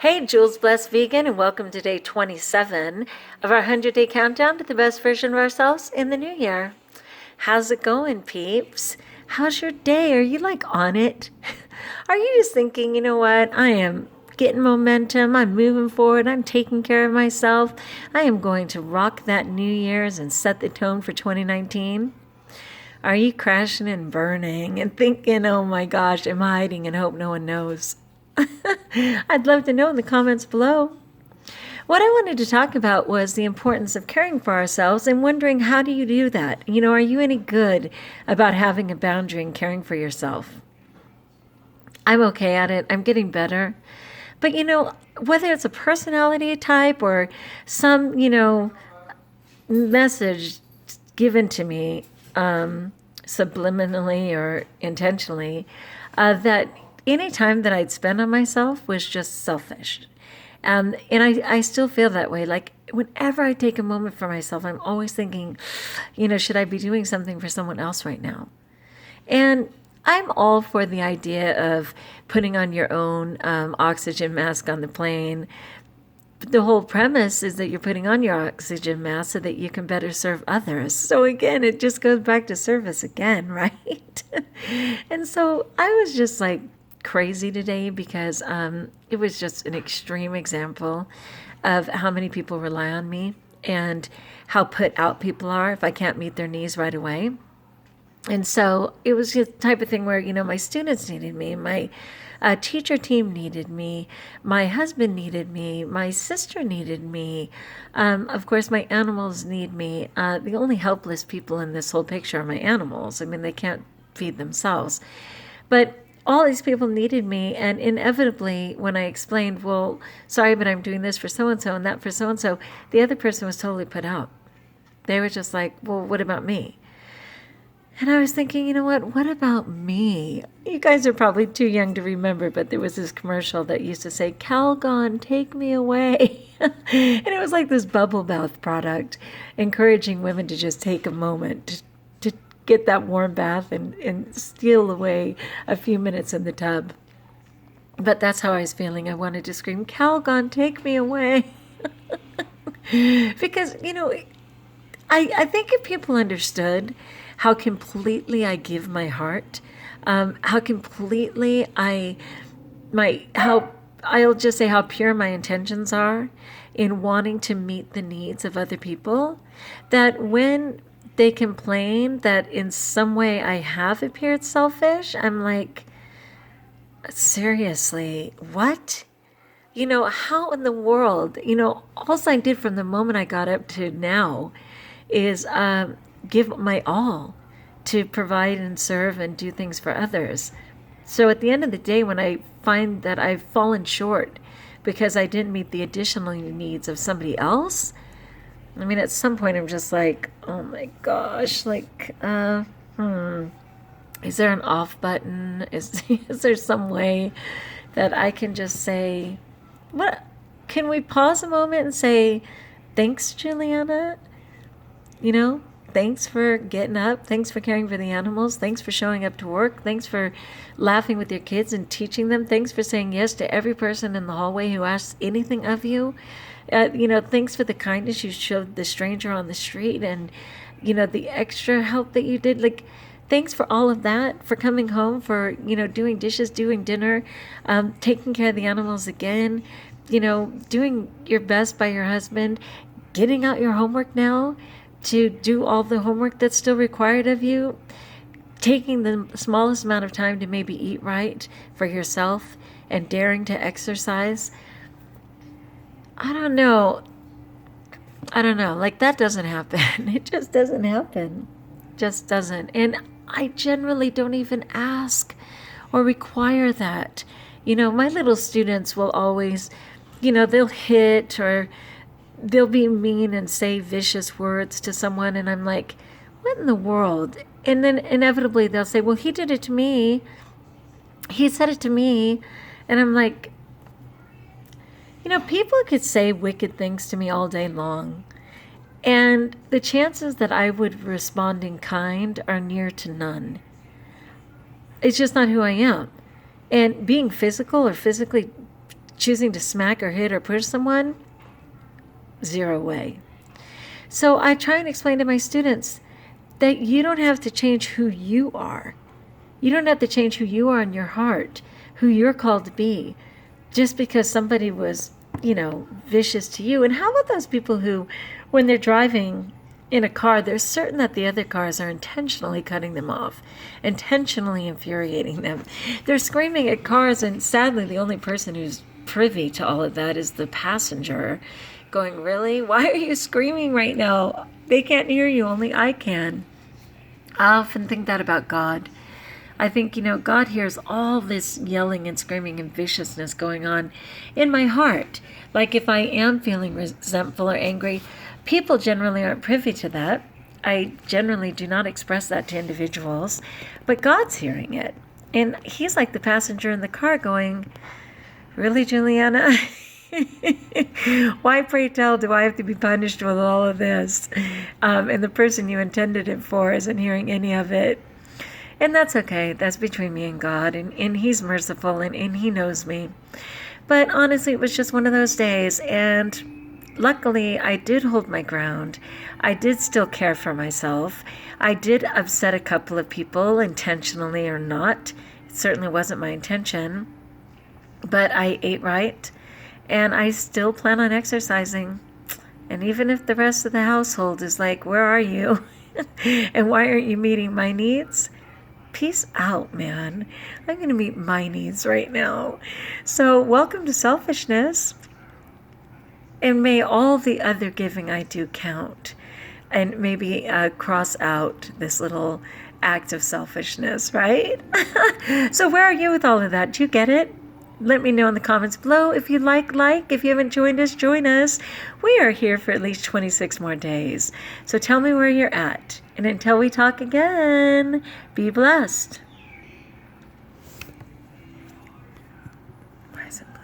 Hey, Jules Blessed Vegan, and welcome to day 27 of our 100-day countdown to the best version of ourselves in the new year. How's it going, peeps? How's your day? Are you on it? Are you just thinking, you know what? I am getting momentum. I'm moving forward. I'm taking care of myself. I am going to rock that New Year's and set the tone for 2019. Are you crashing and burning and thinking, oh my gosh, I'm hiding and hope no one knows? I'd love to know in the comments below. What I wanted to talk about was the importance of caring for ourselves and wondering, how do you do that? Are you any good about having a boundary and caring for yourself? I'm okay at it. I'm getting better. But, whether it's a personality type or some, message given to me subliminally or intentionally, that any time that I'd spend on myself was just selfish. And I still feel that way. Like, whenever I take a moment for myself, I'm always thinking, should I be doing something for someone else right now? And I'm all for the idea of putting on your own oxygen mask on the plane. But the whole premise is that you're putting on your oxygen mask so that you can better serve others. So again, it just goes back to service again, right? And so I was just crazy today because it was just an extreme example of how many people rely on me and how put out people are if I can't meet their needs right away. And so it was just the type of thing where, my students needed me, my teacher team needed me, my husband needed me, my sister needed me, of course my animals need me. The only helpless people in this whole picture are my animals. I mean, they can't feed themselves. But all these people needed me, and inevitably, when I explained, well, sorry, but I'm doing this for so-and-so and that for so-and-so, the other person was totally put out. They were just like, well, what about me? And I was thinking, what about me? You guys are probably too young to remember, but there was this commercial that used to say, Calgon, take me away. And it was like this bubble bath product, encouraging women to just take a moment to get that warm bath and steal away a few minutes in the tub. But that's how I was feeling. I wanted to scream, Calgon, take me away. Because, I think if people understood how completely I give my heart, how completely I'll just say how pure my intentions are in wanting to meet the needs of other people, that when they complain that in some way I have appeared selfish, I'm like, seriously, what? How in the world, all I did from the moment I got up to now is give my all to provide and serve and do things for others. So at the end of the day, when I find that I've fallen short because I didn't meet the additional needs of somebody else, I mean, at some point I'm just like, oh my gosh, is there an off button? Is there some way that I can just say, what? Can we pause a moment and say, thanks, Juliana? Thanks for getting up. Thanks for caring for the animals. Thanks for showing up to work. Thanks for laughing with your kids and teaching them. Thanks for saying yes to every person in the hallway who asks anything of you. Thanks for the kindness you showed the stranger on the street and, the extra help that you did. Thanks for all of that, for coming home, for, doing dishes, doing dinner, taking care of the animals again, doing your best by your husband, getting out your homework now, to do all the homework that's still required of you, taking the smallest amount of time to maybe eat right for yourself, and daring to exercise. I don't know. That doesn't happen. It just doesn't happen. Just doesn't. And I generally don't even ask or require that. My little students will always, they'll hit or they'll be mean and say vicious words to someone, and I'm like, what in the world? And then inevitably they'll say, well, he did it to me. He said it to me. And I'm like, people could say wicked things to me all day long, and the chances that I would respond in kind are near to none. It's just not who I am. And being physical or physically choosing to smack or hit or push someone, zero way. So I try and explain to my students that you don't have to change who you are. You don't have to change who you are in your heart, who you're called to be, just because somebody was, vicious to you. And how about those people who, when they're driving in a car, they're certain that the other cars are intentionally cutting them off, intentionally infuriating them. They're screaming at cars, and sadly, the only person who's privy to all of that is the passenger, going, really? Why are you screaming right now? They can't hear you, only I can. I often think that about God. I think, God hears all this yelling and screaming and viciousness going on in my heart. Like if I am feeling resentful or angry, people generally aren't privy to that. I generally do not express that to individuals, but God's hearing it. And he's like the passenger in the car going, really, Juliana? Why, pray tell, do I have to be punished with all of this? And the person you intended it for isn't hearing any of it. And that's okay. That's between me and God. And he's merciful and he knows me. But honestly, it was just one of those days. And luckily, I did hold my ground. I did still care for myself. I did upset a couple of people, intentionally or not. It certainly wasn't my intention. But I ate right. And I still plan on exercising. And even if the rest of the household is like, where are you? And why aren't you meeting my needs? Peace out, man. I'm going to meet my needs right now. So welcome to selfishness. And may all the other giving I do count. And maybe cross out this little act of selfishness, right? So where are you with all of that? Do you get it? Let me know in the comments below. If you like. If you haven't joined us, join us. We are here for at least 26 more days. So tell me where you're at. And until we talk again, be blessed.